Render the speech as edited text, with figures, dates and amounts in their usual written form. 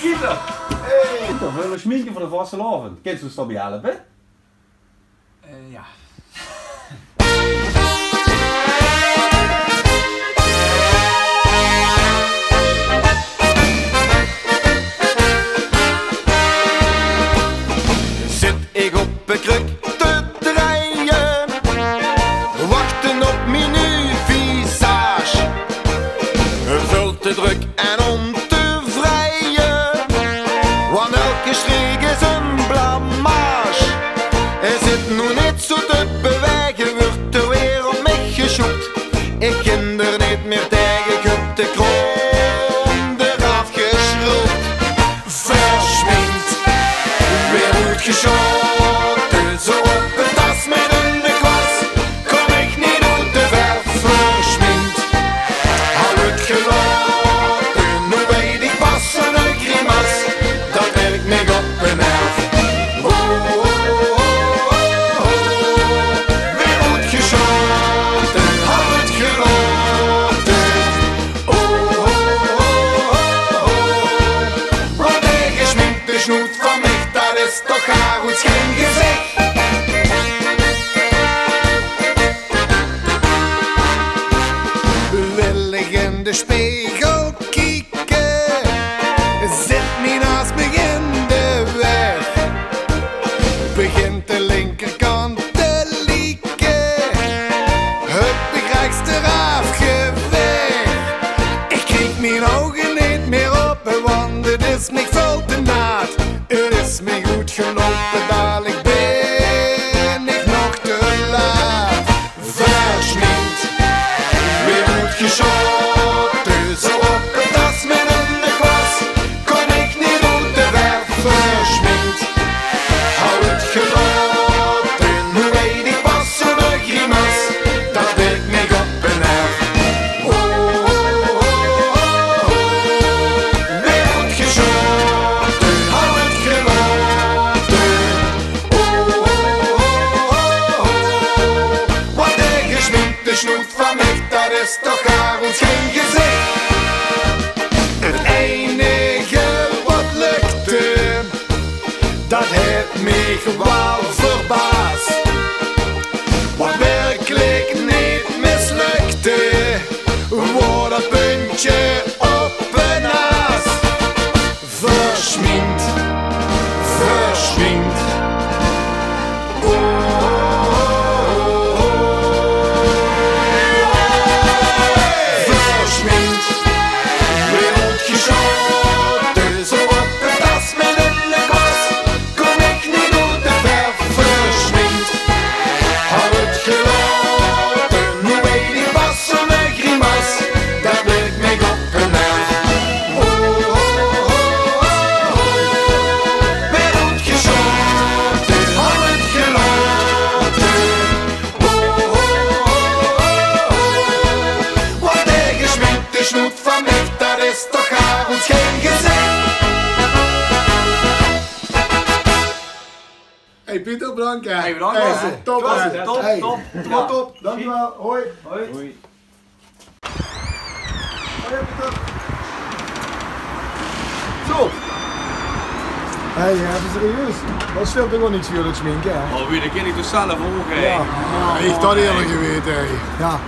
Pieter! Hey! Pieter, wil je schminken voor de vastelavond? Kun je ons daarbij helpen? Ja. Zit ik op een kruk te draaien, wachten op mijn visage. Veel te druk en om te vrijen, want elke streek is een blamage. Er zit nu niet zo te bewegen, wordt de wereld mij geschopt. Ik ken er niet meer tegen, ik heb de kroon eraf geschroefd. Verschminkt, weer uitgeschoten, zo op een tas met een kwas. Kom ik niet uit de verf, verschminkt, al uitgelopen. Nu weet ik pas een grimas, dat werkt mij op een erf. Weer uitgeschoten, al uitgelopen. Wat een gesminkte snoet van mij, dat is toch haar goed geen gezicht. Wil ik in de spiegel kijken, zit niet naast me in de weg. Begint de linkerkant te lieken, het begrijpst eraf geweest. Ik kreeg mijn ogen niet meer open, want het is mij veel te naad. Het is mij goed gelopen, dadelijk ben ik nog te laat. Verschminkt, weer uitgeschoten, zo op een tas met een kwas. Kon ik niet uit de verf, verschminkt, al uitgelopen. Nu weet ik pas zo'n grimas, dat werkt mij op een erf. Weer uitgeschoten, al uitgelopen. Wat een gesminkte snoet van mij, dat is toch haar ons geen gezicht. Het enige wat lukte, dat heeft mij gewoon verbaasd. Wat werkelijk niet mislukte, wordt dat puntje op een naas. Verschminkt, verschminkt. Verschminkt, weer uitgeschoten, zo op een tas met een kwas. Kom ik niet uit de verf, verschminkt, al uitgelopen. Nu weet ik pas zo'n grimas, dat werkt mij op een erf. Weer uitgeschoten, al uitgelopen. Wat een gesminkte snoet van mij, dat is toch haar ons geen gezicht. Hey Pieter, bedankt. Hey, bedankt. Hey, top, Top, hè. top, Hey, top. top, top. Dankjewel. Hoi. Hoi. Hoi. Hoi Pieter. Zo! Hey, even serieus. Dat scheelt toch wel niks voor het schminken, hè? Oh, wie, dat ken ik dus zelf ook, hè? Ja, ik had eerlijk geweten, hè. Ja.